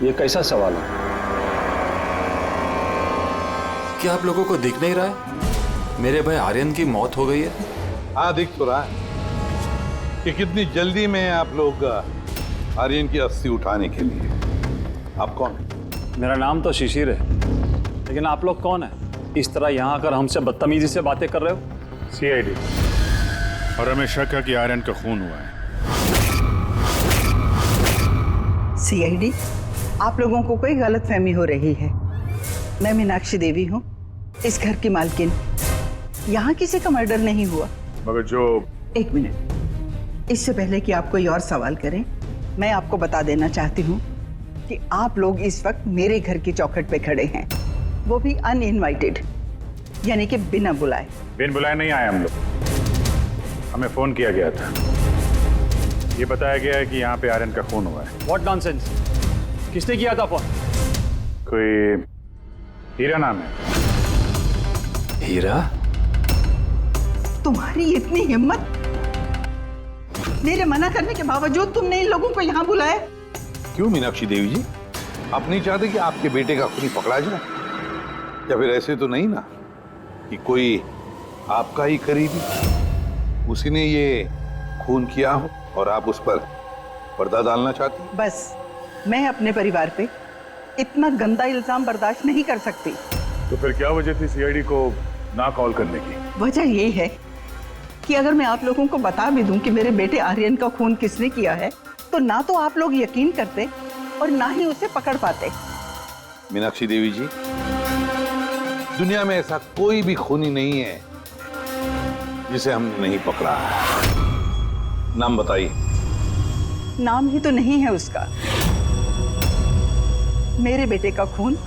ये कैसा सवाल है? क्या आप लोगों को दिख नहीं रहा है मेरे भाई आर्यन की मौत हो गई है? हाँ, दिख तो रहा है कि कितनी जल्दी में आप लोग आर्यन की अस्थि उठाने के लिए। आप कौन है? मेरा नाम तो शिशिर है, लेकिन आप लोग कौन है? इस तरह यहाँ आकर हमसे बदतमीजी से बातें कर रहे हो? सीआईडी, और हमें शक है कि आर्यन का खून हुआ है। सीआईडी, आप लोगों को कोई गलतफहमी हो रही है। मैं मीनाक्षी देवी हूँ, इस घर की मालकिन। यहाँ किसी का मर्डर नहीं हुआ। मगर जो... एक मिनट, इससे पहले कि आप कोई और सवाल करें, मैं आपको बता देना चाहती हूँ कि आप लोग इस वक्त मेरे घर की चौखट पे खड़े हैं, वो भी अनइनवाइटेड, यानी कि बिना बुलाए। बिन बुलाए नहीं आए हम लोग, हमें फोन किया गया था। ये बताया गया है कि यहाँ पे आर्यन का खून हुआ है। What nonsense? किसने किया था फोन? कोई हीरा नाम है। हीरा? तुम्हारी इतनी हिम्मत, मेरे मना करने के बावजूद तुमने इन लोगों को यहाँ बुलाया? क्यों मीनाक्षी देवी जी, आप नहीं चाहते कि आपके बेटे का खूनी पकड़ा जाए? या फिर ऐसे तो नहीं ना कि कोई आपका ही करीबी उसी ने ये खून किया हो और आप उस पर पर्दा डालना चाहती? बस, मैं अपने परिवार पे इतना गंदा इल्जाम बर्दाश्त नहीं कर सकती। तो फिर क्या वजह थी सीआईडी को ना कॉल करने की? वजह ये है कि अगर मैं आप लोगों को बता भी दूं कि मेरे बेटे आर्यन का खून किसने किया है, तो ना तो आप लोग यकीन करते और ना ही उसे पकड़ पाते। मीनाक्षी देवी जी, दुनिया में ऐसा कोई भी खूनी नहीं है जिसे हमने नहीं पकड़ा है। नाम बताइए। नाम ही तो नहीं है उसका। मेरे बेटे का खून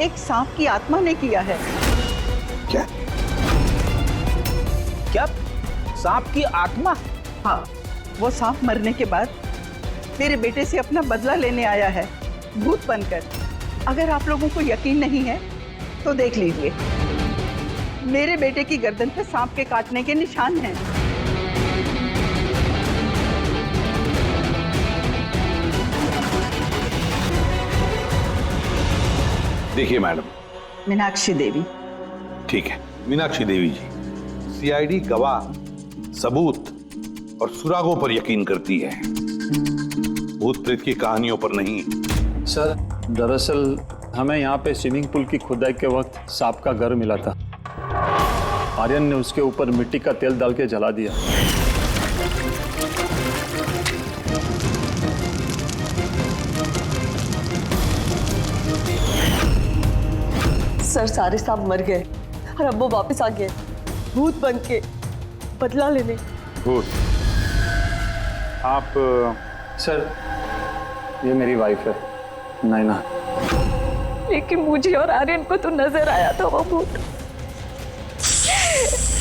एक सांप की आत्मा ने किया है। क्या? क्या? सांप की आत्मा? हाँ, वो सांप मरने के बाद मेरे बेटे से अपना बदला लेने आया है, भूत बनकर। अगर आप लोगों को यकीन नहीं है तो देख लीजिए, मेरे बेटे की गर्दन पे सांप के काटने के निशान हैं। देखिए मैडम। मीनाक्षी देवी। ठीक है मीनाक्षी देवी जी, सीआईडी गवाह, सबूत और सुरागों पर यकीन करती है, भूत प्रेत की कहानियों पर नहीं। सर, दरअसल हमें यहाँ पे स्विमिंग पूल की खुदाई के वक्त सांप का घर मिला था। आर्यन ने उसके ऊपर मिट्टी का तेल डाल के जला दिया। सर, सारे सांप मर गए और अब वो वापस आ गए, भूत बन के बदला लेने। भूत? आप... सर, ये मेरी वाइफ है, नैना। लेकिन मुझे और आर्यन को तो नजर आया था वो भूत।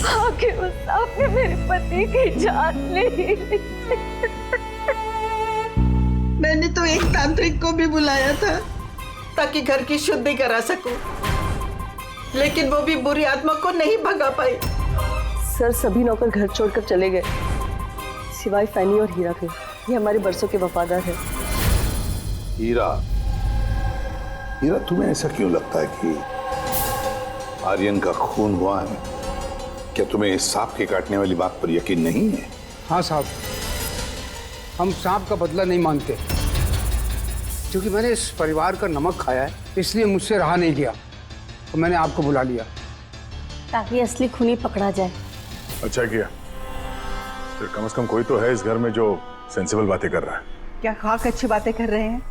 आखिर उस सांप ने मेरे पति की जान ली। मैंने तो एक तांत्रिक को भी बुलाया था ताकि घर की शुद्धि करा सकूं, लेकिन वो भी बुरी आत्मा को नहीं भगा पाई। सर, सभी नौकर घर छोड़कर चले गए सिवाय फैनी और हीरा के। ये हमारे बरसों के वफादार है। हीरा, हीरा तुम्हें ऐसा क्यों लगता है कि आर्यन का खून हुआ है? क्या तुम्हें इस सांप के काटने वाली बात पर यकीन नहीं है? हाँ साहब, हम सांप का बदला नहीं मानते, क्योंकि मैंने इस परिवार का नमक खाया है, इसलिए मुझसे रहा नहीं गया तो मैंने आपको बुला लिया ताकि असली खूनी पकड़ा जाए। अच्छा किया, फिर कम से कम कोई तो है इस घर में जो सेंसिबल बातें कर रहा है। क्या खाक अच्छी बातें कर रहे हैं?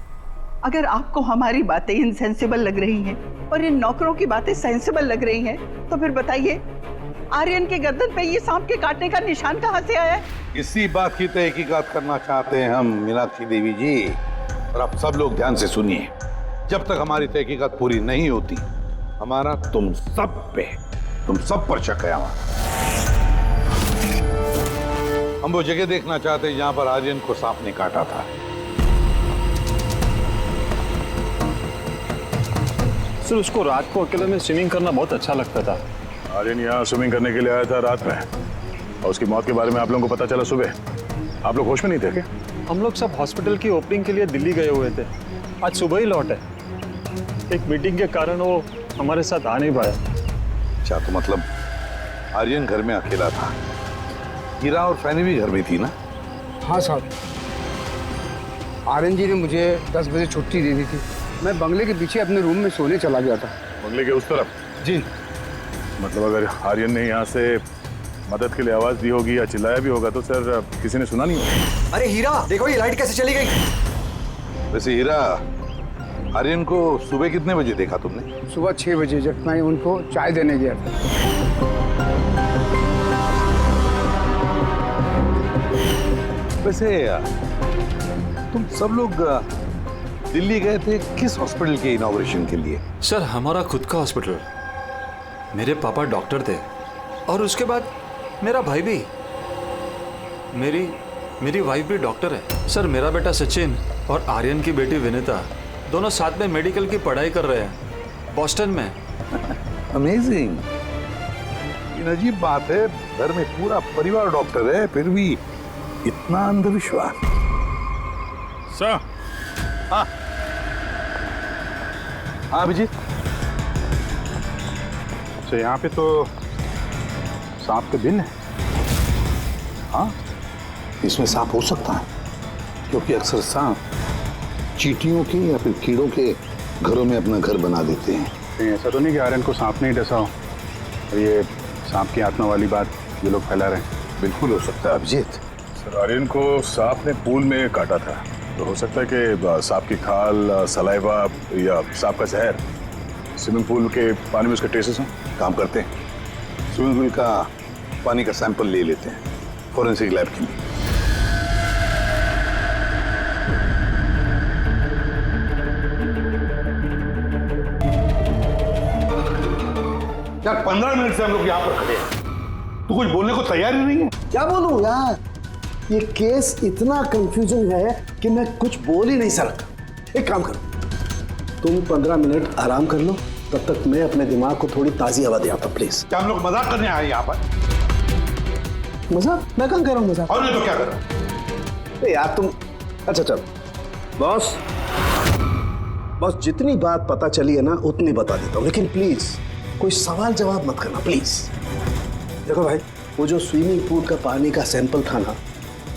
अगर आपको हमारी बातें इनसेंसिबल लग रही हैं और इन नौकरों की बातें सेंसिबल लग रही हैं, तो फिर बताइए, आर्यन के गर्दन पे ये सांप के काटने का निशान कहाँ से आया? इसी बात की तहकीकात करना चाहते हैं हम मीनाक्षी देवी जी। और आप सब लोग ध्यान से सुनिए, जब तक हमारी तहकीकात पूरी नहीं होती, हमारा तुम सब पर शक है। हम वो जगह देखना चाहते हैं जहां पर आर्यन को सांप ने काटा था। सर, उसको रात को अकेले में स्विमिंग करना बहुत अच्छा लगता था। आर्यन यहाँ स्विमिंग करने के लिए आया था रात में, और उसकी मौत के बारे में आप लोगों को पता चला सुबह। आप लोग होश में नहीं थे क्या? हम लोग सब हॉस्पिटल की ओपनिंग के लिए दिल्ली गए हुए थे। आज सुबह ही लौटे। एक मीटिंग के कारण वो हमारे साथ आ नहीं पाया। अच्छा, तो मतलब आर्यन घर में अकेला था, हीरा और फैनी भी घर में थी ना? हाँ साहब, आर्यन जी ने मुझे 10 बजे छुट्टी दे दी थी। मैं बंगले के पीछे अपने रूम में सोने चला गया था। बंगले के उस तरफ? जी। मतलब अगर आर्यन ने यहाँ से मदद के लिए आवाज दी होगी या चिल्लाया भी होगा तो सर किसी ने सुना नहीं होगा। अरे हीरा, देखो ये लाइट कैसे चली गई। वैसे हीरा, आर्यन को सुबह कितने बजे देखा तुमने? सुबह 6 बजे, जब मैं उनको चाय देने गया था। वैसे तुम सब लोग दिल्ली गए थे किस हॉस्पिटल के इनॉग्रेशन के लिए? सर हमारा खुद का हॉस्पिटल। मेरे पापा डॉक्टर थे और उसके बाद मेरा भाई भी। मेरी वाइफ भी डॉक्टर है। सर मेरा बेटा सचिन और आर्यन की बेटी विनीता दोनों साथ में मेडिकल की पढ़ाई कर रहे हैं बॉस्टन में। अमेजिंग। ये अजीब बात है, घर में पूरा परिवार डॉक्टर है फिर भी इतना अंधविश्वास। सर। हाँ हाँ अभिजीत। अच्छा, यहाँ पे तो सांप के दिन है। हाँ, इसमें सांप हो सकता है क्योंकि अक्सर सांप चींटियों के या फिर कीड़ों के घरों में अपना घर बना देते हैं। कहीं ऐसा तो नहीं कि आर्यन को सांप नहीं डसा हो और ये सांप की आत्मा वाली बात ये लोग फैला रहे हैं? बिल्कुल हो सकता है अभिजीत। सर आर्यन को सांप ने पूल में काटा था, तो हो सकता है कि सांप की खाल, सलाइवा या सांप का जहर स्विमिंग पूल के पानी में उसके ट्रेसेस हैं। काम करते हैं, स्विमिंग पूल का पानी का सैंपल ले लेते हैं फॉरेंसिक लैब के लिए। यार 15 मिनट से हम लोग यहाँ पर खड़े हैं, तो कुछ बोलने को तैयार ही नहीं है। क्या बोलूं यार, ये केस इतना कंफ्यूजिंग है कि मैं कुछ बोल ही नहीं सकता। एक काम करो, तुम 15 मिनट आराम कर लो, तब तक मैं अपने दिमाग को थोड़ी ताजी हवा दे आता हूं, प्लीज। क्या हम लोग मजाक करने आए यहाँ पर? मजाक? मैं कहाँ कर रहा हूँ मजाक? और नहीं तो क्या कर रहा हूँ? यार तुम, अच्छा चल बॉस, जितनी बात पता चली है ना उतनी बता देता हूँ, लेकिन प्लीज कोई सवाल जवाब मत करना प्लीज। देखो भाई, वो जो स्विमिंग पूल का पानी का सैंपल था ना,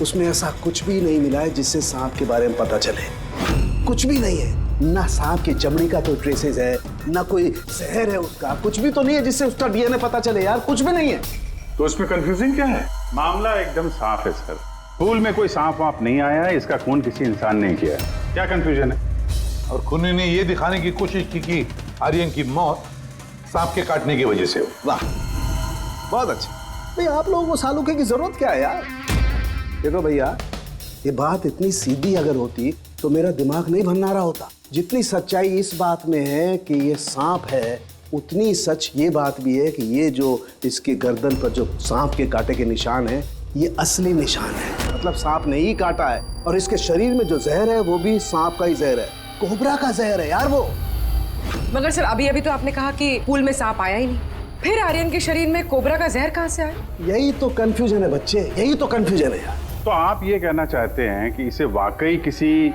उसमें ऐसा कुछ भी नहीं मिला है जिससे सांप के बारे में पता चले। कुछ भी नहीं है, ना सांप की चमड़ी का कोई ट्रेसेस है, ना कोई जहर है उसका, कुछ भी तो नहीं है जिससे उसका डीएनए पता चले यार, कुछ भी नहीं है। तो इसमें कंफ्यूजिंग क्या है? मामला एकदम साफ है सर। पूल में कोई सांप वाप नहीं आया है, इसका खून किसी इंसान ने किया है। क्या कंफ्यूजन है? और खूनी ने ये दिखाने की कोशिश की कि आर्यन की मौत सांप के काटने की वजह से हो। वाह, बहुत अच्छा। भाई आप लोगों को सालूके की जरूरत क्या है यार? देखो भैया, ये बात इतनी सीधी अगर होती तो मेरा दिमाग नहीं भंनारा होता। जितनी सच्चाई इस बात में है कि ये सांप है, उतनी सच ये बात भी है कि ये जो इसके गर्दन पर जो सांप के कांटे के निशान है, ये असली निशान है। मतलब सांप ने ही काटा है, और इसके शरीर में जो जहर है वो भी सांप का ही जहर है, कोबरा का जहर है यार वो। मगर सर अभी तो आपने कहा कि पूल में सांप आया ही नहीं, फिर आर्यन के शरीर में कोबरा का जहर कहाँ से आया? यही तो कंफ्यूजन है बच्चे, यही तो कंफ्यूजन है यार। तो आप ये कहना चाहते हैं कि इसे वाकई किसी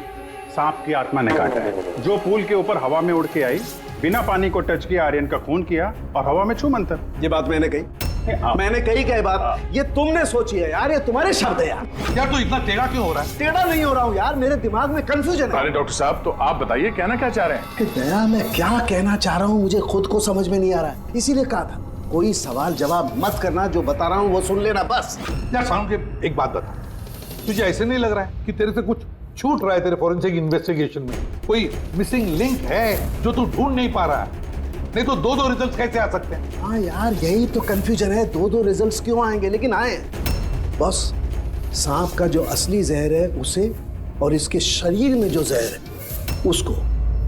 सांप की आत्मा ने काटा है, जो पूल के ऊपर हवा में उड़ के आई, बिना पानी को टच किया, आर्यन का खून किया और हवा में छू मंतर। ये बात मैंने कही? मैंने कही क्या बात? ये तुमने सोची है यार, ये तुम्हारे शब्द है यार। यार तो इतना टेढ़ा क्यों हो रहा है? टेढ़ा नहीं हो रहा हूँ यार, मेरे दिमाग में कंफ्यूजन है। अरे डॉक्टर साहब, तो आप बताइए कहना क्या चाह रहे हैं? कि दया, मैं क्या कहना चाह रहा हूँ मुझे खुद को समझ में नहीं आ रहा है, इसीलिए कहा था कोई सवाल जवाब मत करना, जो बता रहा हूँ वो सुन लेना बस। यार साउंड के एक बात बता, तुझे ऐसे नहीं लग रहा है कि तेरे से कुछ छूट रहा है तेरे फॉरेंसिक इन्वेस्टिगेशन में? कोई मिसिंग लिंक है जो तू ढूंढ नहीं पा रहा है? नहीं तो दो रिजल्ट्स कैसे आ सकते हैं? हाँ यार, यही तो कंफ्यूजन है, दो रिजल्ट्स क्यों आएंगे? लेकिन आए बॉस। सांप का जो असली जहर है उसे, और इसके शरीर में जो जहर है उसको,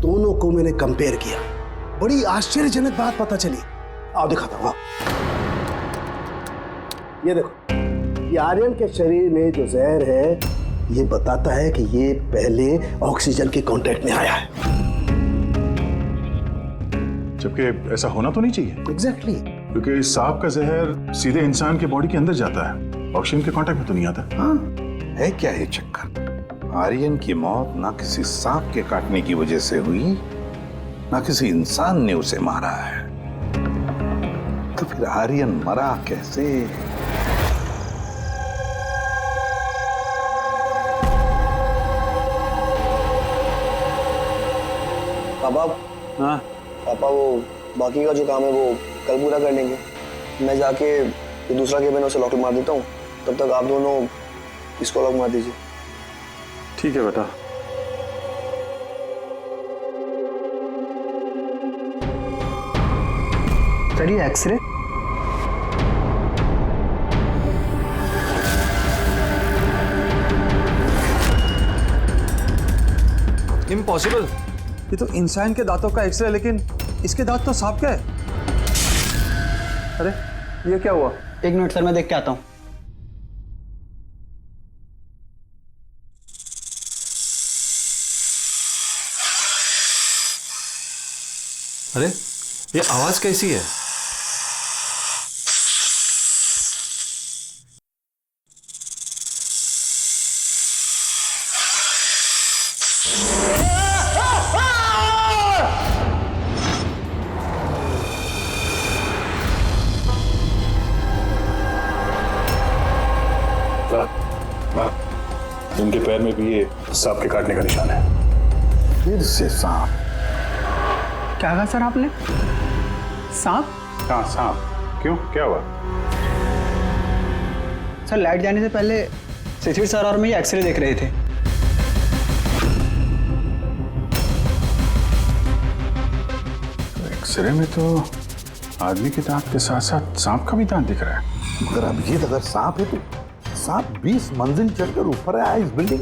दोनों को मैंने कंपेयर किया। बड़ी आश्चर्यजनक बात पता चली। आओ दिखाता हूँ। ये देखो, ये आर्यन के शरीर में जो जहर है ये बताता है कि ये पहले ऑक्सीजन के कांटेक्ट में आया है। जबकि ऐसा होना तो नहीं चाहिए। एग्जैक्टली। क्योंकि सांप का जहर सीधे इंसान के बॉडी के अंदर जाता है, ऑक्सीजन के कांटेक्ट में तो नहीं आता। हाँ, है क्या ये चक्कर? आर्यन की मौत ना किसी सांप के काटने की वजह से हुई, ना किसी इंसान ने उसे मारा है। तो फिर आर्यन मरा कैसे? पापा, हाँ पापा वो बाकी का जो काम है वो कल पूरा कर लेंगे। मैं जाके ये दूसरा केबिन उसे लॉक मार देता हूँ, तब तक आप दोनों इसको लॉक मार दीजिए। ठीक है बेटा। सर ये एक्सरे इम्पॉसिबल। ये तो इंसान के दांतों का एक्सरे, लेकिन इसके दांत तो सांप के है। अरे ये क्या हुआ? एक मिनट सर, मैं देख के आता हूँ। अरे ये आवाज कैसी है? इनके पैर में भी ये सांप के काटने का निशान है। फिर से सांप? क्या कहा सर आपने? सांप? हाँ सांप। क्यों, क्या हुआ? सर लाइट जाने से पहले शिशिर सर और मैं ये एक्सरे देख रहे थे। एक्सरे में तो आदमी के दांत के साथ साथ सांप का भी दांत दिख रहा है। मगर अभिजीत, अगर सांप है तो सांप 20 मंजिल चढ़कर ऊपर आया इस बिल्डिंग,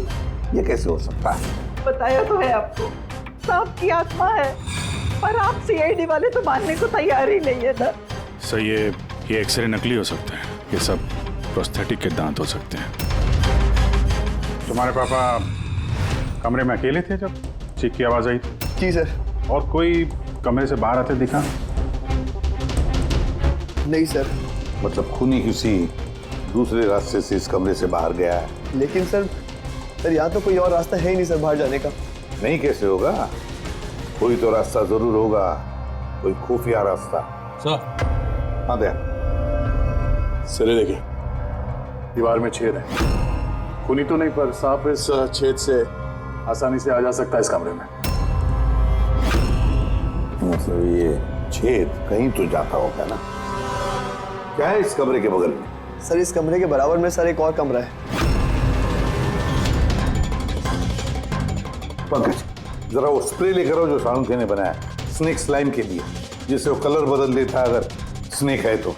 ये कैसे हो सकता है? बताया तो है आपको, सांप की आत्मा है, पर आप सीआईडी वाले तो मानने को तैयार ही नहीं है ना। सर ये एक्सरे नकली हो सकते हैं, ये सब प्रोस्थेटिक के दांत हो सकते हैं। तुम्हारे पापा कमरे में अकेले थे जब चीख की आवाज आई? जी सर। और कोई कमरे से बाहर आते दिखा? नहीं सर। मतलब खूनी किसी दूसरे रास्ते से इस कमरे से बाहर गया है? लेकिन सर यहाँ तो कोई और रास्ता है ही नहीं सर बाहर जाने का। नहीं कैसे होगा? कोई तो रास्ता जरूर होगा, कोई खुफिया रास्ता। सर। हाँ दे। सर देखिए, दीवार में छेद है। खूनी तो नहीं, पर सांप इस छेद से आसानी से आ जा सकता है इस कमरे में। मतलब ये छेद कहीं तो जाता होगा ना? क्या है इस कमरे के बगल में? सर इस कमरे के बराबर में सर एक और कमरा है। पंकज, जरा वो स्प्रे लेकर आओ जो शाहरुख ने बनाया स्नेक स्लाइम के लिए, जिससे वो कलर बदल देता है अगर स्नेक है तो।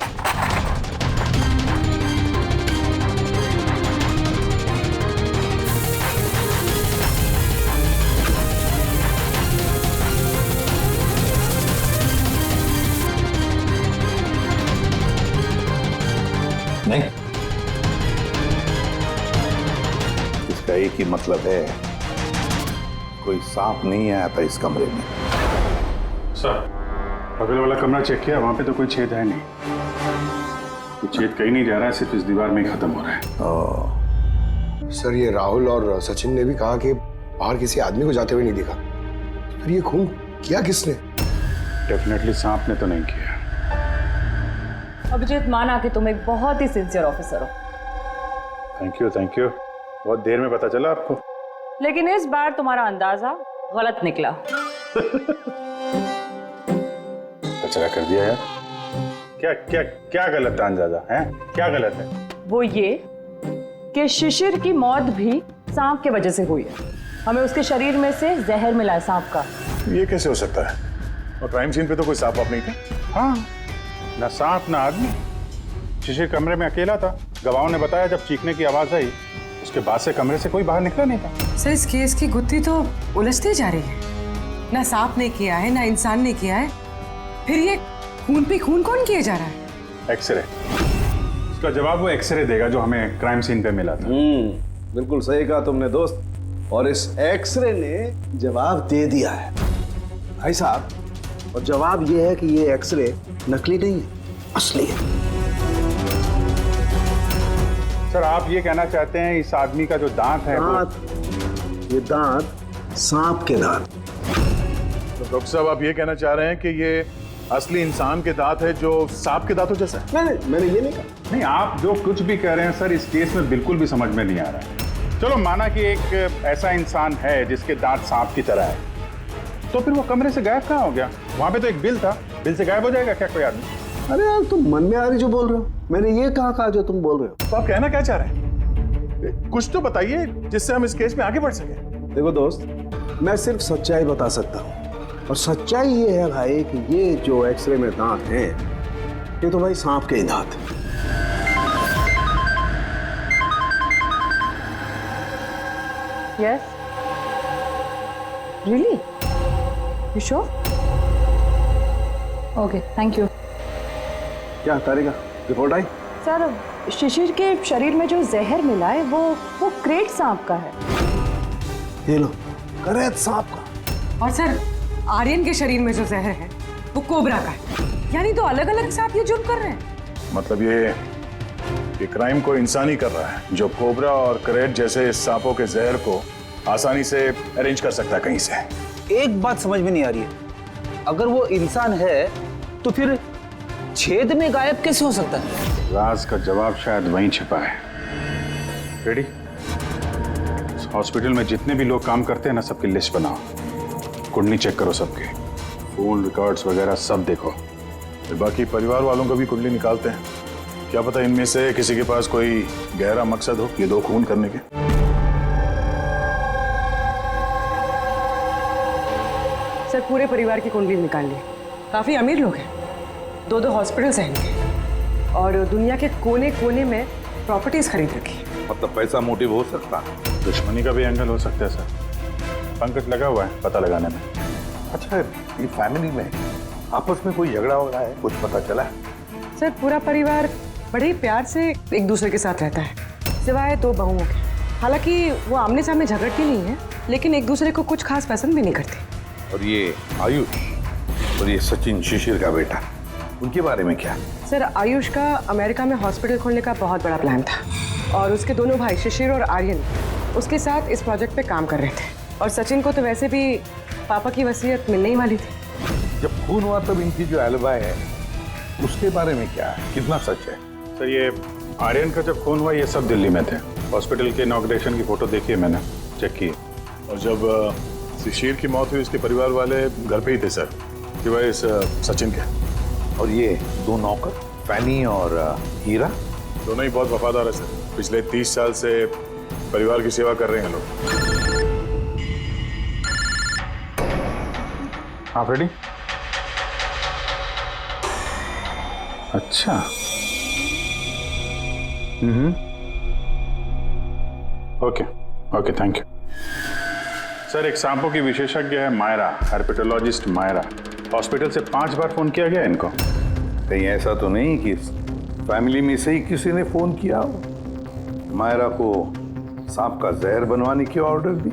नहीं, इसका एक ही मतलब है, कोई सांप नहीं आया था इस कमरे में। सर बगल वाला कमरा चेक किया, वहां पे तो कोई छेद है नहीं। ये छेद कहीं नहीं जा रहा है, सिर्फ इस दीवार में ही खत्म हो रहा है। सर ये राहुल और सचिन ने भी कहा कि बाहर किसी आदमी को जाते हुए नहीं देखा। फिर ये खून किया किसने? डेफिनेटली सांप ने तो नहीं किया। अभिजीत, माना कि तुम एक बहुत ही सिंसियर ऑफिसर हो। Thank you, thank you. बहुत देर में पता चला आपको। लेकिन इस बार तुम्हारा अंदाजा गलत निकला। कचरा कर दिया यार। क्या क्या क्या गलत अंदाजा है? क्या गलत है? वो ये कि शिशिर की मौत भी सांप के वजह से हुई है। हमें उसके शरीर में से जहर मिला है सांप का। ये कैसे हो सकता है? और क्राइम सीन पे तो कोई सांप वाप नहीं था। हाँ, ना सांप ना आदमी। शिशिर कमरे में अकेला था। गवाहों ने बताया जब चीखने की आवाज आई, उसके बाद से कमरे से कोई बाहर निकला नहीं था। सर इस केस की गुत्थी तो उलझती जा रही है। ना सांप ने किया है, ना इंसान ने किया है, फिर ये खून पे खून कौन किया जा रहा है? एक्सरे, इसका जवाब वो एक्सरे देगा जो हमें क्राइम सीन पे मिला था। बिल्कुल सही कहा तुमने दोस्त। और इस एक्सरे ने जवाब दे दिया है भाई साहब। और जवाब ये है कि ये एक्सरे नकली नहीं है, असली है। सर आप ये कहना चाहते हैं इस आदमी का जो दांत है दांत ये दांत सांप के दांत। तो डॉक्टर साहब आप ये कहना चाह रहे हैं कि ये असली इंसान के दांत है जो सांप के दांतों जैसा है? नहीं, मैंने ये नहीं कहा। नहीं, आप जो कुछ भी कह रहे हैं सर, इस केस में बिल्कुल भी समझ में नहीं आ रहा है। चलो माना कि एक ऐसा इंसान है जिसके दांत सांप की तरह है, तो फिर वो कमरे से गायब कहाँ हो गया? वहां पे तो एक बिल था, बिल से गायब हो जाएगा क्या कोई आदमी? अरे यार तुम मन में आ रही जो बोल रहे हो, मैंने ये कहा जो तुम बोल रहे हो। तो आप कहना क्या चाह रहे हैं? कुछ तो बताइए जिससे हम इस केस में आगे बढ़ सके। देखो दोस्त, मैं सिर्फ सच्चाई बता सकता हूँ, और सच्चाई ये है भाई कि ये जो एक्सरे में दांत हैं, ये तो भाई सांप के ही दांत हैं। Yes. Really? You sure? Okay, thank you. क्या तारिका, रिपोर्ट आई? सर, शिशिर के शरीर में जो जहर मिला है वो क्रेट सांप का है। ये लो, क्रेट सांप का। और सर, आर्यन के शरीर में जो जहर है वो कोबरा का है। यानी तो अलग अलग सांप ये जुर्म कर रहे हैं। मतलब ये क्राइम को इंसान ही कर रहा है, जो कोबरा और करेट जैसे सांपों के जहर को आसानी से अरेंज कर सकता है कहीं से। एक बात समझ में नहीं आ रही है, अगर वो इंसान है तो फिर छेद में गायब कैसे हो सकता है? राज का जवाब शायद वहीं छिपा है। रेडी? हॉस्पिटल में जितने भी लोग काम करते हैं ना, सबकी लिस्ट बनाओ, कुंडली चेक करो सबके, फोन रिकॉर्ड्स वगैरह सब देखो। फिर बाकी परिवार वालों का भी कुंडली निकालते हैं, क्या पता इनमें से किसी के पास कोई गहरा मकसद हो ये दो खून करने के। सर, पूरे परिवार की कुंडली निकाल ली। काफी अमीर लोग हैं, 2 हॉस्पिटल्स हैं इनके, और दुनिया के कोने कोने में प्रॉपर्टीज खरीद रखी। मतलब पैसा मोटिव हो सकता है, दुश्मनी का भी एंगल हो सकता है सर। पंकज लगा हुआ है पता लगाने में। अच्छा, ये फैमिली में आपस में कोई झगड़ा हो रहा है, कुछ पता चला है? सर, पूरा परिवार बड़े प्यार से एक दूसरे के साथ रहता है, सिवाय 2 बहुओं के। हालांकि वो आमने सामने झगड़ती नहीं है, लेकिन एक दूसरे को कुछ खास पसंद भी नहीं करती। और ये आयुष और ये सचिन, शिशिर का बेटा, उनके बारे में क्या? सर, आयुष का अमेरिका में हॉस्पिटल खोलने का बहुत बड़ा प्लान था, और उसके दोनों भाई शिशिर और आर्यन उसके साथ इस प्रोजेक्ट पे काम कर रहे थे। और सचिन को तो वैसे भी पापा की वसीयत मिलने ही वाली थी। जब खून हुआ तब इनकी जो एलिबाई है उसके बारे में क्या है, कितना सच है? सर, ये आर्यन का जब खून हुआ ये सब दिल्ली में थे। हॉस्पिटल के इनॉग्रेशन की फोटो देखी है मैंने, चेक की। और जब शिशिर की मौत हुई उसके परिवार वाले घर पे ही थे सर, सिवाय इस सचिन के। और ये 2 नौकर, फैनी और हीरा, दोनों ही बहुत वफादार है सर। पिछले 30 साल से परिवार की सेवा कर रहे हैं लोग। आप रेडी? अच्छा। Okay, thank you sir. एक सांपों की विशेषज्ञ है मायरा, हर्पेटोलॉजिस्ट मायरा। हॉस्पिटल से 5 बार फोन किया गया इनको। कहीं ऐसा तो नहीं कि फैमिली में से ही किसी ने फोन किया हो, मायरा को सांप का जहर बनवाने की ऑर्डर दी?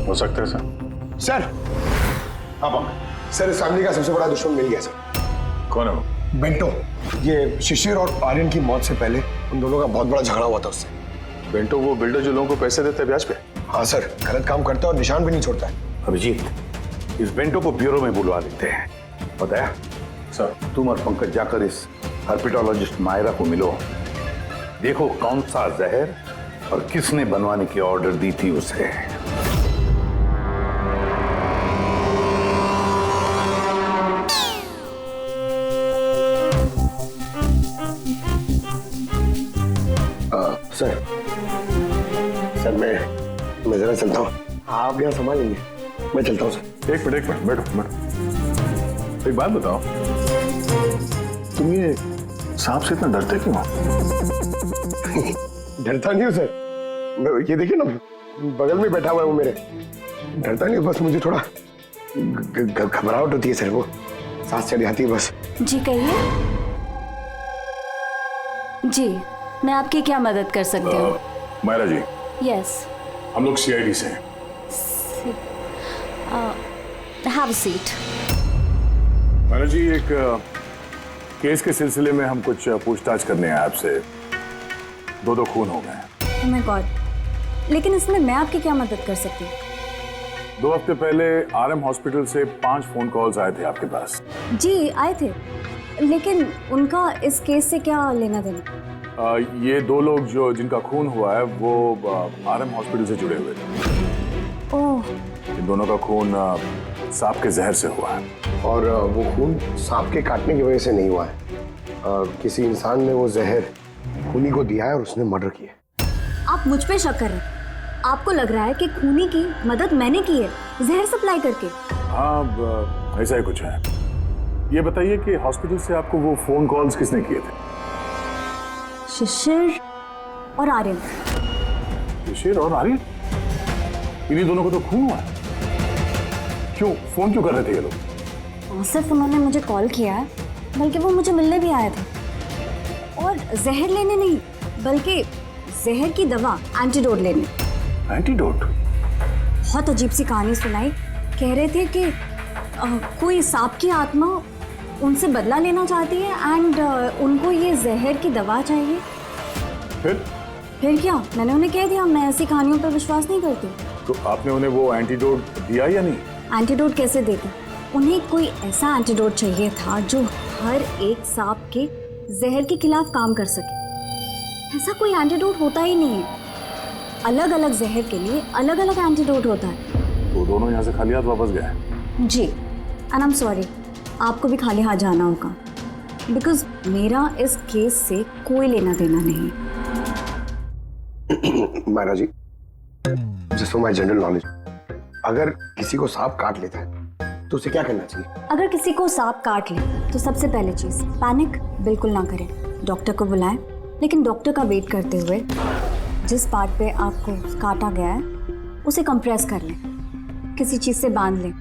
हो सकता है सर। सर, सर, इस फैमिली का सबसे बड़ा दुश्मन मिल गया सर। कौन है वो? बेंटो। ये शिशिर और आर्यन की मौत से पहले उन दोनों का बहुत बड़ा झगड़ा हुआ था उससे। बेंटो वो बिल्डर जो लोगों को पैसे देते हैं ब्याज पे? हाँ सर, गलत काम करता है और निशान भी नहीं छोड़ता है। अभिजीत, इस बेंटो को ब्यूरो में बुलवा लेते हैं। बताया सर, तुम और पंकज जाकर इस हर्पेटोलॉजिस्ट मायरा को मिलो, देखो कौन सा जहर और किसने बनवाने की ऑर्डर दी थी उसे। सर, मैं जरा चलता हूँ, आप यहाँ संभाल लेंगे, मैं चलता हूँ सर। एक मिनट बैठो। एक बात बताओ, तुम ये सांप से इतना डरते क्यों? डरता नहीं हूँ सर, ये देखिए ना, बगल में बैठा हुआ है वो मेरे। डरता नहीं, बस मुझे थोड़ा घबराहट होती है सर, वो सांस चढ़ जाती है बस। जी कहिए। जी, मैं आपकी क्या मदद कर सकती हूँ? मायरा जी। यस। हम लोग CID से हैं। Have a seat. Myra ji, एक केस के सिलसिले में हम कुछ पूछताछ करने हैं आपसे। 2 खून हो गए। ओह माय गॉड, लेकिन इसमें मैं आपकी क्या मदद कर सकती हूँ? 2 हफ्ते पहले आरएम हॉस्पिटल से 5 फोन कॉल्स आए थे आपके पास। जी आए थे, लेकिन उनका इस केस से क्या लेना देना? ये 2 लोग जिनका खून हुआ है वो आरएम हॉस्पिटल से जुड़े हुए थे। ओह। इन दोनों का खून सांप के जहर से हुआ है। और वो खून सांप के काटने की वजह से नहीं हुआ है। किसी इंसान ने वो जहर खूनी को दिया है और उसने मर्डर किया। आप मुझ पे शक कर रहे हैं? आपको लग रहा है कि खूनी की मदद मैंने की है जहर सप्लाई करके? हाँ, ऐसा ही कुछ है। ये बताइए कि हॉस्पिटल से आपको वो फोन कॉल्स किसने किए थे? शिशिर और आर्यन। शिशिर और आर्यन? इन्हीं दोनों को तो खून हुआ है। क्यों फोन क्यों कर रहे थे ये लोग? सिर्फ उन्होंने मुझे कॉल किया है, बल्कि वो मुझे मिलने भी आए थे। और जहर लेने नहीं, बल्कि जहर की दवा एंटीडोट लेने। एंटीडोट? बहुत अजीब सी कहानी सुनाई। कह रहे थे कि कोई सांप की आत्मा उनसे बदला लेना चाहती है एंड उनको ये जहर की दवा चाहिए। फिर क्या? मैंने उन्हें कह दिया मैं ऐसी कहानियों पर विश्वास नहीं करती। तो आपने उन्हें वो एंटीडोट दिया या नहीं? एंटीडोट कैसे देते? उन्हें कोई ऐसा एंटीडोट चाहिए था जो हर एक सांप के जहर के खिलाफ काम कर सके। ऐसा कोई एंटीडोट होता ही नहीं है। अलग अलग जहर के लिए अलग अलग एंटीडोट होता है। तो दोनों यहाँ से खाली हाथ वापस गए? जी, एंड आई एम सॉरी, आपको भी खाली हाथ जाना होगा, बिकॉज मेरा इस केस से कोई लेना देना नहीं। Myra ji, just for my general knowledge, अगर किसी को सांप काट लेता है तो उसे क्या करना चाहिए? अगर किसी को सांप काट ले तो सबसे पहले चीज पैनिक बिल्कुल ना करें। डॉक्टर को बुलाएं, लेकिन डॉक्टर का वेट करते हुए जिस पार्ट पे आपको काटा गया है उसे कंप्रेस कर लें, किसी चीज से बांध लें,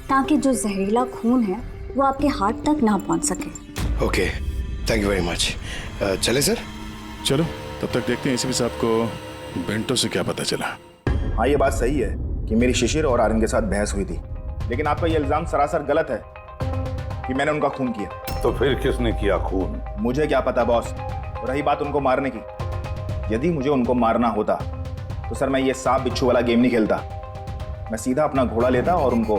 ताकि जो जहरीला खून है वो आपके हार्ट तक ना पहुंच सके। Okay, thank you very much. चले सर? चलो, तब तक देखते हैं एसीपी साहब को बेंटो से क्या पता चला। हाँ, ये बात सही है कि मेरी शिशिर और आर्यन के साथ बहस हुई थी, लेकिन आपका ये इल्जाम सरासर गलत है कि मैंने उनका खून किया। तो फिर किसने किया खून? मुझे क्या पता बॉस। रही बात उनको मारने की, यदि मुझे उनको मारना होता तो सर मैं ये सांप बिच्छू वाला गेम नहीं खेलता, मैं सीधा अपना घोड़ा लेता और उनको।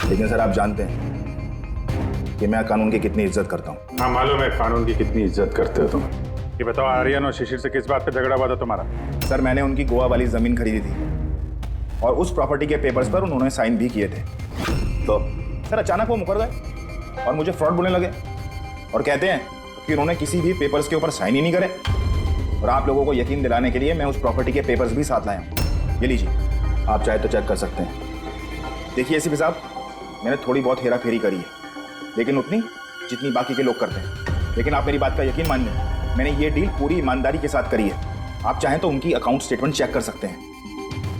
लेकिन सर आप जानते हैं कि मैं कानून की कितनी इज्जत करता हूँ। हाँ, मालूम है कानून की कितनी इज्जत करते हो तुम। ये बताओ, आर्यन और शिशिर से किस बात पे झगड़ा हुआ था तुम्हारा? सर मैंने उनकी गोवा वाली जमीन खरीदी थी और उस प्रॉपर्टी के पेपर्स पर उन्होंने साइन भी किए थे। तो सर अचानक वो मुकर गए और मुझे फ्रॉड बोलने लगे और कहते हैं कि उन्होंने किसी भी पेपर्स के ऊपर साइन ही नहीं करे। और आप लोगों को यकीन दिलाने के लिए मैं उस प्रॉपर्टी के पेपर्स भी साथ लाया हूँ। ये लीजिए, आप चाहे तो चेक कर सकते हैं। देखिए एसीपी साहब, मैंने थोड़ी बहुत हेरा फेरी करी है, लेकिन उतनी जितनी बाकी के लोग करते हैं। लेकिन आप मेरी बात का यकीन मानिए, मैंने ये डील पूरी ईमानदारी के साथ करी है। आप चाहें तो उनकी अकाउंट स्टेटमेंट चेक कर सकते हैं।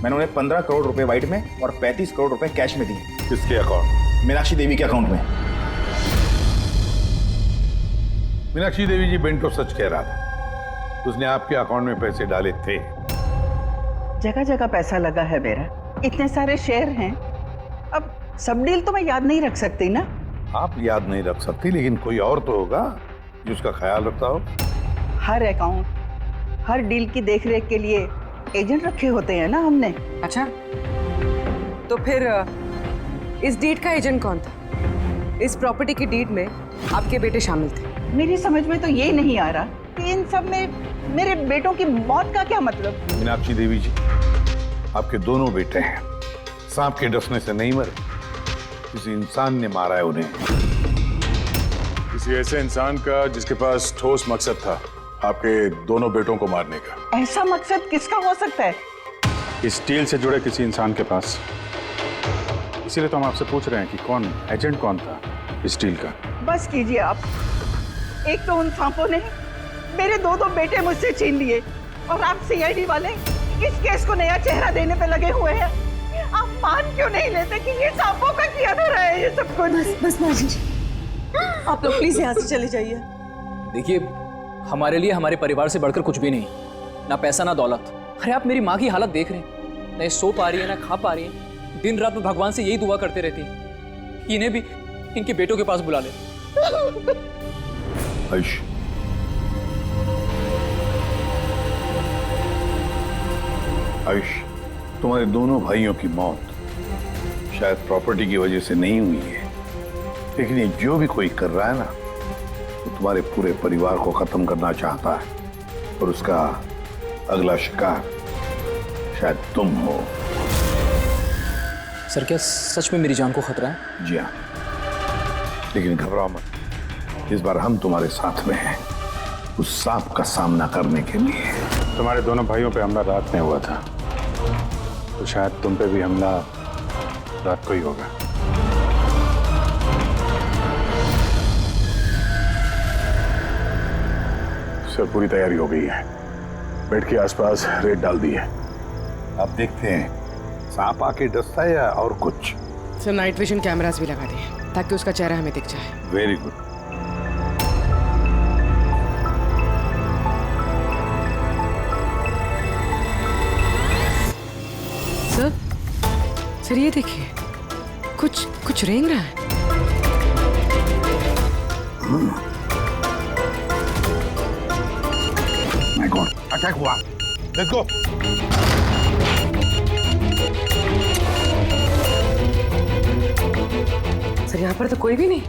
मैंने उन्हें 15 करोड़ रुपए व्हाइट में और 35 करोड़ रुपए कैश में दिए। किसके अकाउंट? मीनाक्षी देवी के अकाउंट में। मीनाक्षी देवी जी बेंटो सच कह रहा था, उसने आपके अकाउंट में पैसे डाले थे। जगह जगह पैसा लगा है मेरा, इतने सारे शेयर हैं। अब सब डील तो मैं याद नहीं रख सकती ना। आप याद नहीं रख सकती, लेकिन कोई और तो होगा जो उसका ख्याल रखता हो। हर अकाउंट, हर डील की देखरेख के लिए एजेंट रखे होते हैं ना हमने। अच्छा, तो फिर इस डीड का एजेंट कौन था? इस प्रॉपर्टी की डीड में आपके बेटे शामिल थे। मेरी समझ में तो ये नहीं आ रहा कि इन सब में मेरे बेटों की मौत का क्या मतलब। मीनाक्षी देवी जी, आपके दोनों बेटे हैं, सांप के डसने से नहीं मरे, किसी इंसान ने मारा है उन्हें। किसी ऐसे इंसान का जिसके पास ठोस मकसद था आपके दोनों बेटों को मारने का। ऐसा मकसद किसका हो सकता है? इस डील से जुड़े किसी इंसान के पास। इसीलिए तो हम आपसे पूछ रहे हैं कि कौन एजेंट कौन था इस डील का। बस कीजिए आप। एक तो उन सांपों ने मेरे दो बेटे मुझसे छीन लिए और आप सीआईडी वाले इस केस को नया चेहरा देने पे लगे हुए हैं। आप मान क्यों नहीं लेते कि ये सांपों का किया धरा है ये सब कुछ? बस माजी जी, आप लोग प्लीज यहाँ से चले जाइए। देखिए, हमारे लिए हमारे परिवार से बढ़कर कुछ भी नहीं, ना पैसा ना दौलत। अरे आप मेरी माँ की हालत देख रहे हैं, ना सो पा रही है ना खा पा रही है। दिन रात में भगवान से यही दुआ करते रहती है कि इन्हें भी इनके बेटों के पास बुला ले। आयुष, आयुष, तुम्हारे दोनों भाइयों की मौत शायद प्रॉपर्टी की वजह से नहीं हुई है, लेकिन ये जो भी कोई कर रहा है ना, वो तुम्हारे पूरे परिवार को खत्म करना चाहता है और उसका अगला शिकार शायद तुम हो। सर क्या सच में मेरी जान को खतरा है? जी हाँ, लेकिन घबराओ मत, इस बार हम तुम्हारे साथ में हैं उस सांप का सामना करने के लिए। तुम्हारे दोनों भाइयों पे हमला रात में हुआ था, तो शायद तुम पे भी हमला रात को ही होगा। सर पूरी तैयारी हो गई है, बेड के आसपास रेत डाल दी है। अब देखते हैं सांप आके डसता है या और कुछ। सर नाइट विजन कैमरास भी लगा दिए ताकि उसका चेहरा हमें दिख जाए। Very good. सर ये देखिए, कुछ रेंग रहा है। माय गॉड, अटैक हुआ। Let's go. सर यहाँ पर तो कोई भी नहीं।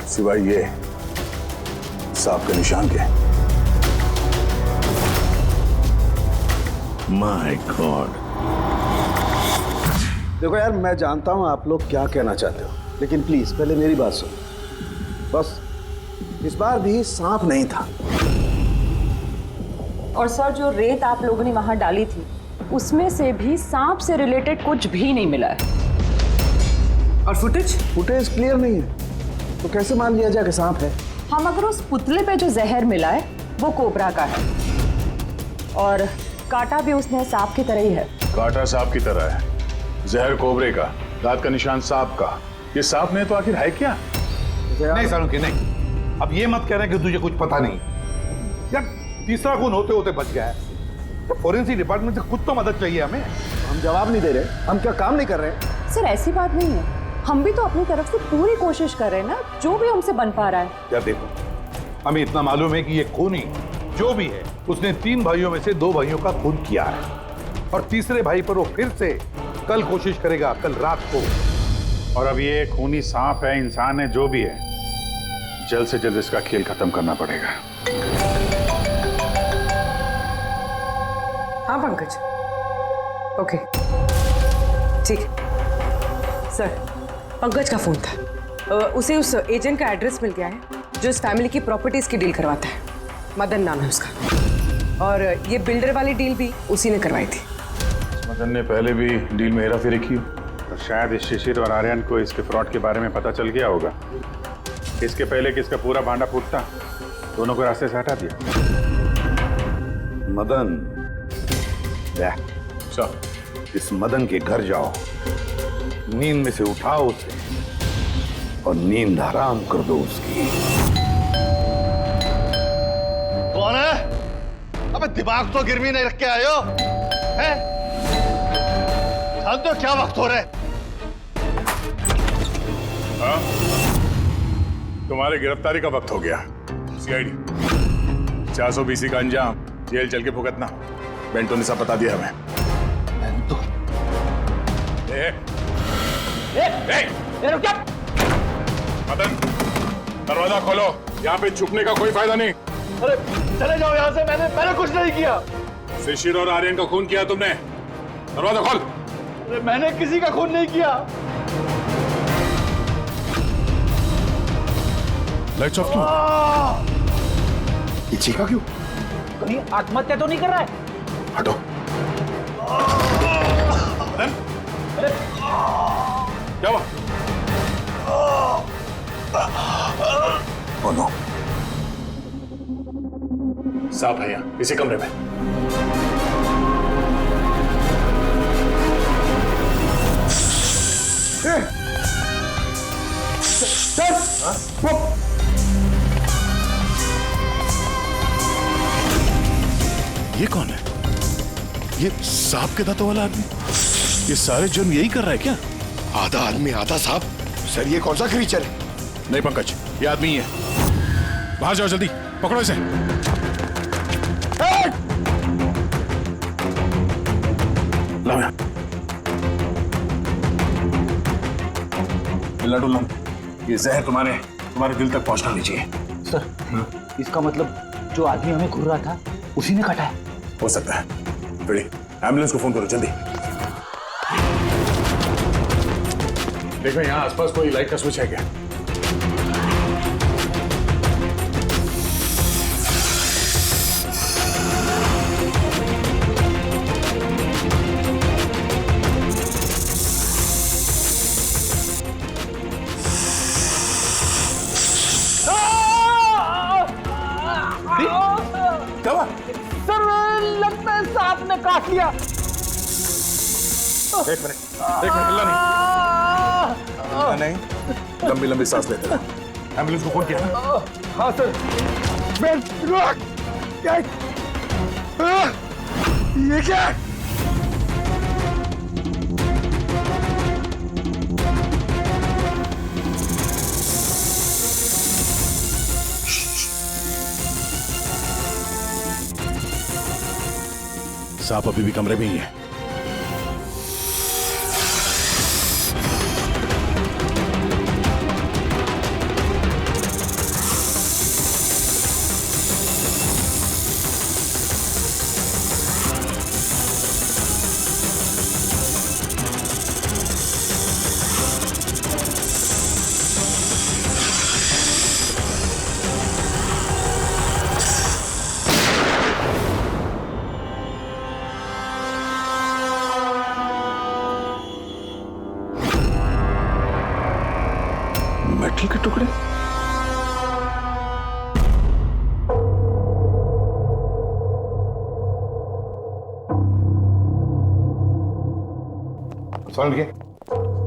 सिवाय ये सांप के निशान के। My God. देखो यार, मैं जानता हूं आप लोग क्या कहना चाहते हो, लेकिन प्लीज पहले मेरी बात सुनो। बस इस बार भी सांप नहीं था। और सर जो रेत आप लोगों ने वहां डाली थी उसमें से भी सांप से रिलेटेड कुछ भी नहीं मिला है। और फुटेज क्लियर नहीं है, तो कैसे मान लिया जाए कि सांप है? हम अगर उस पुतले पे जो जहर मिला है वो कोबरा का है और काटा भी उसने सांप की तरह ही है। काटा सांप की तरह है, जहर कोबरे का, दांत का निशान सांप का। ये सांप नहीं तो आखिर है क्या? नहीं सालुंकी नहीं, अब ये मत कह रहे कि तुझे कुछ पता नहीं। यार तीसरा खून होते होते बच गया है, तो फोरेंसिक डिपार्टमेंट से कुछ तो मदद चाहिए हमें। हम जवाब नहीं दे रहे, हम क्या काम नहीं कर रहे? सर ऐसी बात नहीं है, हम भी तो अपनी तरफ से पूरी कोशिश कर रहे हैं ना, जो भी हमसे बन पा रहा है। यार देखो, हमें इतना मालूम है कि ये खूनी जो भी है उसने 3 भाइयों में से 2 भाइयों का खून किया है, और तीसरे भाई पर वो फिर से कल कोशिश करेगा, कल रात को। और अब ये खूनी सांप है, इंसान है, जो भी है, जल्द से जल्द इसका खेल खत्म करना पड़ेगा। हाँ पंकज, ओके ठीक है। सर पंकज का फोन था, उसे उस एजेंट का एड्रेस मिल गया है जो इस फैमिली की प्रॉपर्टीज की डील करवाता है। मदन नाम है उसका, और ये बिल्डर वाली डील भी उसी ने करवाई थी। मदन ने पहले भी डील में हेराफेरी की, तो शायद इस शिशिर और आर्यन को इसके फ्रॉड के बारे में पता चल गया होगा। इसके पहले कि इसका पूरा भांडा फूटता, दोनों को रास्ते से हटा दिया। मदन, इस मदन के घर जाओ, नींद में से उठाओ उसे और नींद हराम कर दो उसकी। कौन है? अबे दिमाग तो गिरवी नहीं रख के आए हो, हैं? जानते हो क्या वक्त हो रहा है? हाँ? तुम्हारे गिरफ्तारी का वक्त हो गया। सीआईडी 420 का अंजाम, जेल चल के भुगतना। बेंटो ने सब बता दिया हमें। बेंटो? मदन, दरवाजा खोलो, यहाँ पे छुपने का कोई फायदा नहीं। अरे चले जाओ यहाँ से, मैंने कुछ नहीं किया। शिशिर और आर्यन का खून किया तुमने, दरवाजा खोल। अरे मैंने किसी का खून नहीं किया। लाइट्स ऑफ क्यों? ये चीखा क्यों? कहीं आत्महत्या तो नहीं कर रहा है? हटो। अरे क्या हुआ? नो, सांप है यहाँ, इसी कमरे में। ये कौन है? ये सांप के दांतों वाला आदमी? ये सारे जुर्म यही कर रहा है क्या? आधा आदमी आधा सांप। सर ये कौन सा क्रीचर है? नहीं पंकज, ये आदमी ही है। बाहर जाओ जल्दी, पकड़ो इसे। लाओ यहाँ। मिलना डुलना, ये जहर तुम्हारे दिल तक पहुंचना नहीं चाहिए। सर, इसका मतलब जो आदमी हमें घूर रहा था उसी ने काटा है। हो सकता है। रेडी, एम्बुलेंस को फोन करो जल्दी। देखो यहाँ आसपास कोई लाइट का स्विच है क्या? सर लगता है सांप ने काट लिया। एक मिनट हिलना नहीं। लंबी लंबी सांस लेते रहो। एम्बुलेंस को फोन किया ना? हाँ सर। ये क्या? सांप अभी भी कमरे में ही है। मेटल के टुकड़े? समझ गए?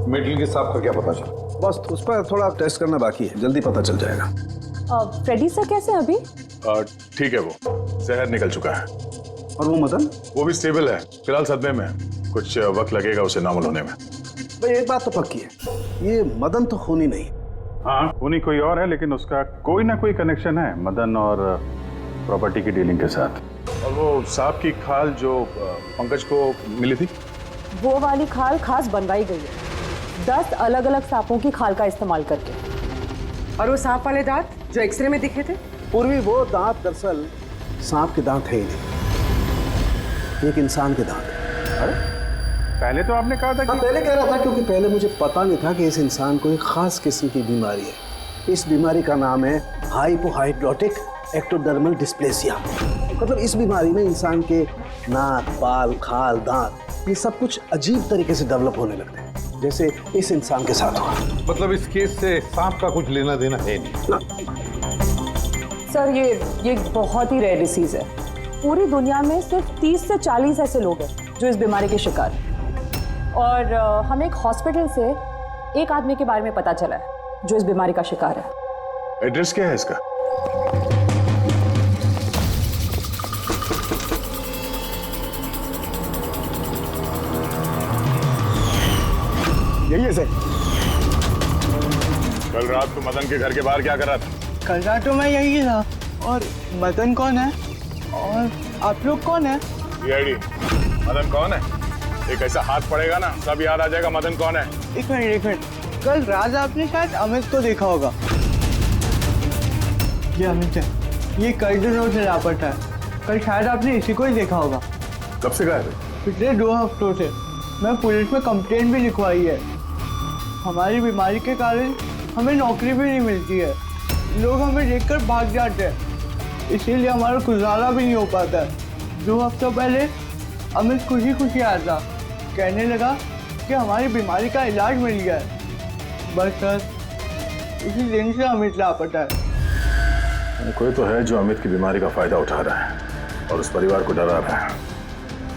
मेटल के सांप का क्या पता चला? बस उस पर थोड़ा टेस्ट करना बाकी है, जल्दी पता चल जाएगा। फ्रेडी सर कैसे हैं अभी? ठीक है, वो जहर निकल चुका है। और वो मदन? वो भी स्टेबल है, फिलहाल सदमे में। कुछ वक्त लगेगा उसे नॉर्मल होने में। भाई एक बात तो पक्की है, ये मदन तो खूनी नहीं। हाँ, खूनी कोई और है, लेकिन उसका कोई ना कोई कनेक्शन है मदन और प्रॉपर्टी की डीलिंग के साथ। और वो सांप की खाल जो पंकज को मिली थी, वो वाली खाल खास बनवाई गई है 10 अलग अलग सांपों की खाल का इस्तेमाल करके। और वो सांप वाले दांत जो एक्सरे में दिखे थे? पूर्वी वो दांत दरअसल सांप के दांत है ही नहीं, एक इंसान के दांत है। अरे पहले तो आपने कहा था कि... पहले कह रहा था क्योंकि पहले मुझे पता नहीं था कि इस इंसान को एक खास किस्म की बीमारी है। इस बीमारी का नाम है हाइपोहाइड्रोटिक एक्टोडर्मल डिस्प्लेसिया। मतलब इस बीमारी में इंसान के नाक, बाल, खाल, दांत ये सब कुछ अजीब तरीके से डेवलप होने लगते हैं, जैसे इस इंसान के साथ हुआ। मतलब इस केस से सांप का कुछ लेना देना है नहीं ना? सर ये बहुत ही रेयर डिसीज है। पूरी दुनिया में सिर्फ 30 से 40 ऐसे लोग हैं जो इस बीमारी के शिकार हैं। और हमें एक हॉस्पिटल से एक आदमी के बारे में पता चला है जो इस बीमारी का शिकार है। एड्रेस क्या है इसका? यही है सर। कल रात को मदन के घर के बाहर क्या कर रहा था? कल रात तो मैं यही था। और मदन कौन है? और आप लोग कौन है? सीआईडी। मदन कौन है? एक ऐसा हाथ पड़ेगा ना, सब याद आ जाएगा मदन कौन है। एक मिनट। कल रात आपने शायद अमित को देखा होगा। ये अमित है, ये कई दिनों से लापता है। कल शायद आपने इसी को ही देखा होगा। कब से गायब है? पिछले 2 हफ्तों से। मैं पुलिस में कंप्लेंट भी लिखवाई है। हमारी बीमारी के कारण हमें नौकरी भी नहीं मिलती है, लोग हमें देखकर भाग जाते हैं, इसीलिए हमारा गुजारा भी नहीं हो पाता है। 2 हफ्तों पहले अमित खुशी खुशी आया था, कहने लगा कि हमारी बीमारी का इलाज मिल गया है। बस सर उसी दिन से अमित लापता है। कोई तो है जो अमित की बीमारी का फायदा उठा रहा है और उस परिवार को डरा रहा है।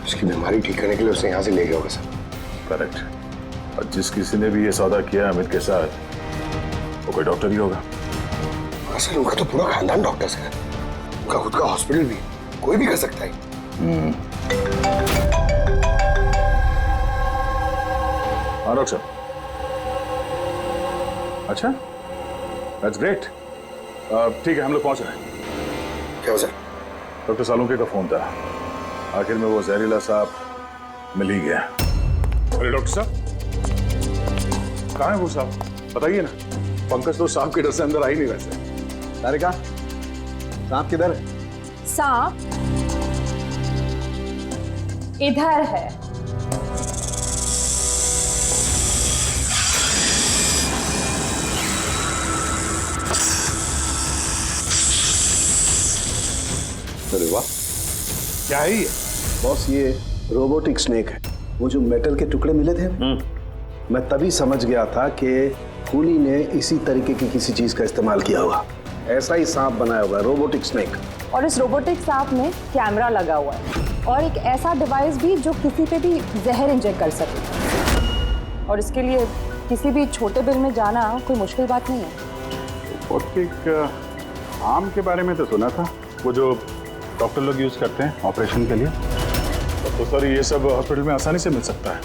उसकी बीमारी ठीक करने के लिए उसे यहाँ से ले गया होगा सर। करेक्ट। और जिस किसी ने भी ये सौदा किया अमित के साथ, वो कोई डॉक्टर ही होगा। सर उनका तो पूरा खानदान डॉक्टर है, उनका खुद का हॉस्पिटल भी, कोई भी कर सकता है। आरोप साहब। अच्छा, दैट्स ग्रेट। ठीक है, हम लोग पहुंच रहे हैं। क्या सर? डॉक्टर सालुंके का फोन था। आखिर में वो जहरीला सांप मिल ही गया। अरे डॉक्टर साहब, कहाँ है वो साहब? बताइए ना। पंकज तो सांप के डर से अंदर आ ही नहीं वैसे। तारिका, सांप किधर है? सांप इधर है। अरे वाह, क्या है ये? बॉस, ये रोबोटिक स्नेक है। वो जो मेटल के टुकड़े मिले थे, मैं तभी समझ गया था कि खूनी ने इसी तरीके की किसी चीज का इस्तेमाल किया होगा। ऐसा ही सांप बनाया होगा, रोबोटिक स्नेक। और इस रोबोटिक सांप में कैमरा लगा हुआ है और एक ऐसा डिवाइस भी जो किसी पे भी जहर इंजेक्ट कर सके। और इसके लिए किसी भी छोटे बिल में जाना कोई मुश्किल बात नहीं है। रोबोटिक आर्म के बारे में तो सुना था, वो जो डॉक्टर लोग यूज करते हैं ऑपरेशन के लिए। तो सर ये सब हॉस्पिटल में आसानी से मिल सकता है।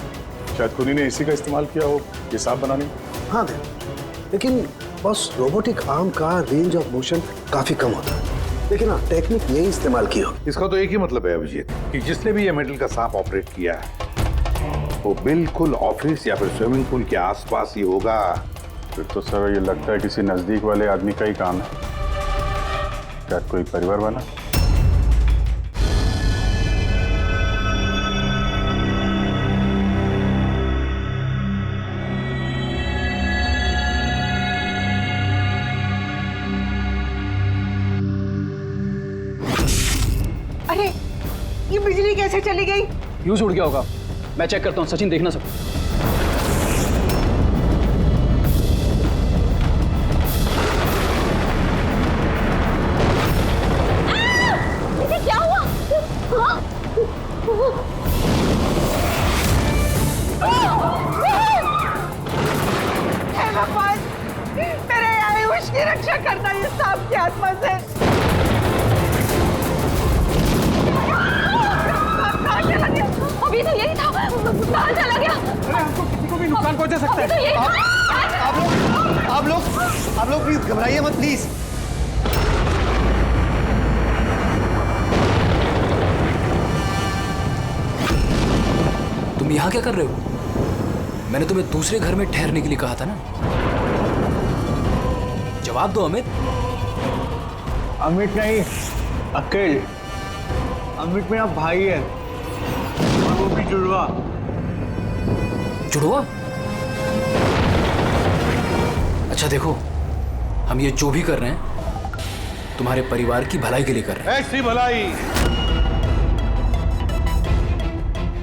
शायद खूनी ने इसी का इस्तेमाल किया हो ये सांप बनाने। हाँ दे, लेकिन बस रोबोटिक आर्म का रेंज ऑफ मोशन काफी कम होता है। लेकिन हाँ, टेक्निक यही इस्तेमाल की हो। इसका तो एक ही मतलब है अभिजीत कि जिसने भी ये मेटल का सांप ऑपरेट किया है वो बिल्कुल ऑफिस या फिर स्विमिंग पूल के आसपास ही होगा। फिर तो सर ये लगता है किसी नजदीक वाले आदमी का ही काम है। क्या कोई परिवार वाला? अरे ये बिजली कैसे चली गई? फ्यूज उड़ गया होगा। मैं चेक करता हूँ। सचिन देखना सब। क्या हुआ? हे भगवान, मेरे आयुष की रक्षा करना ये सांप की आत्मा से। अभी तो यही था, कहाँ चला गया? अरे हमको किसी को भी नुकसान पहुंचा सकता है। तो यही था। आप लोग प्लीज घबराइए मत प्लीज। तुम यहाँ क्या कर रहे हो? मैंने तुम्हें दूसरे घर में ठहरने के लिए कहा था ना। जवाब दो अमित। अमित नहीं, अकेल। अमित मेरा भाई है और वो भी जुड़वा। जुड़वा? अच्छा देखो, हम ये जो भी कर रहे हैं तुम्हारे परिवार की भलाई के लिए कर रहे हैं। ऐसी भलाई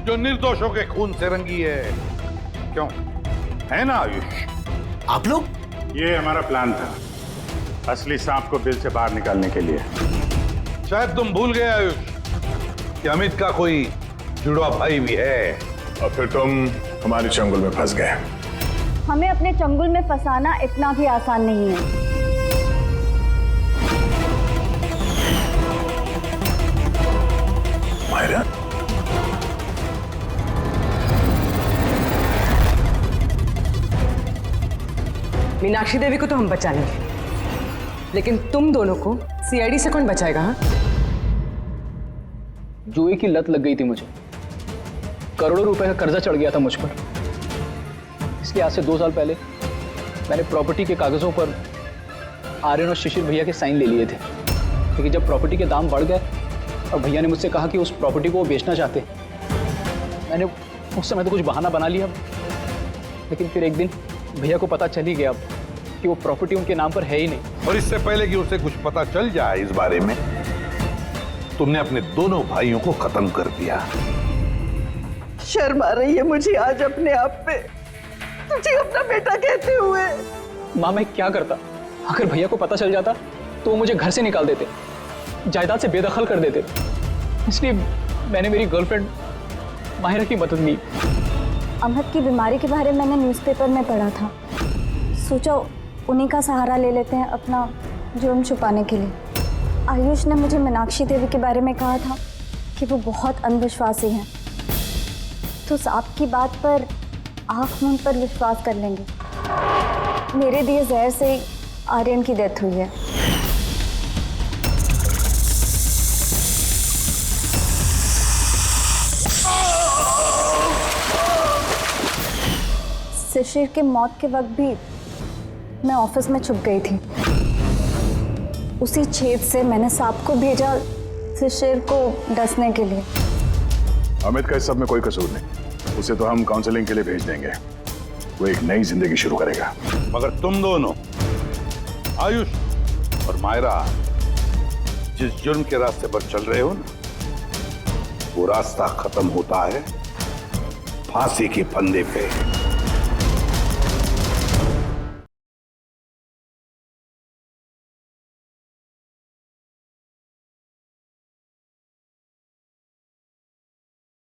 जो निर्दोषों के खून से रंगी है। क्यों, है ना आयुष? आप लोग? ये हमारा प्लान था, असली सांप को बिल से बाहर निकालने के लिए। शायद तुम भूल गए आयुष कि अमित का कोई जुड़वा भाई भी है। और फिर तुम हमारे चंगुल में फंस गए। हमें अपने चंगुल में फंसाना इतना भी आसान नहीं है। मायरा, मीनाक्षी देवी को तो हम बचा लेंगे, लेकिन तुम दोनों को सीआईडी से कौन बचाएगा? हाँ, जुए की लत लग गई थी मुझे। करोड़ों रुपए का कर्जा चढ़ गया था मुझ पर। इसलिए आज से 2 साल पहले मैंने प्रॉपर्टी के कागजों पर आर्यन और शिशिर भैया के साइन ले लिए थे। लेकिन जब प्रॉपर्टी के दाम बढ़ गए और भैया ने मुझसे कहा कि उस प्रॉपर्टी को वो बेचना चाहते, मैंने उस समय तो कुछ बहाना बना लिया। लेकिन फिर एक दिन भैया को पता चल ही गया कि वो प्रॉपर्टी उनके नाम पर है ही नहीं। और इससे पहले कि उसे कुछ पता चल जाए इस बारे में, तुमने अपने दोनों भाइयों को खत्म कर दिया। शर्म आ रही है मुझे आज अपने आप पे, तुझे अपना बेटा कहते हुए। माँ, मैं क्या करता? अगर भैया को पता चल जाता तो वो मुझे घर से निकाल देते, जायदाद से बेदखल कर देते। इसलिए मैंने मेरी गर्लफ्रेंड माहिरा की मदद ली। अमित की बीमारी के बारे में मैंने न्यूज़पेपर में पढ़ा था। सोचा उन्हीं का सहारा ले लेते हैं अपना जुर्म छुपाने के लिए। आयुष ने मुझे मीनाक्षी देवी के बारे में कहा था कि वो बहुत अंधविश्वासी हैं, तो सांप की बात पर आँख मूंद पर विश्वास कर लेंगे। मेरे दिए जहर से आर्यन की डेथ हुई है। शिशिर की मौत के वक्त भी मैं ऑफिस में छुप गई थी। उसी छेद से मैंने सांप को भेजा शिशिर को डसने के लिए। अमित का इस सब में कोई कसूर नहीं, उसे तो हम काउंसलिंग के लिए भेज देंगे, वो एक नई जिंदगी शुरू करेगा। मगर तुम दोनों आयुष और मायरा जिस जुर्म के रास्ते पर चल रहे हो ना, वो रास्ता खत्म होता है फांसी के फंदे पे।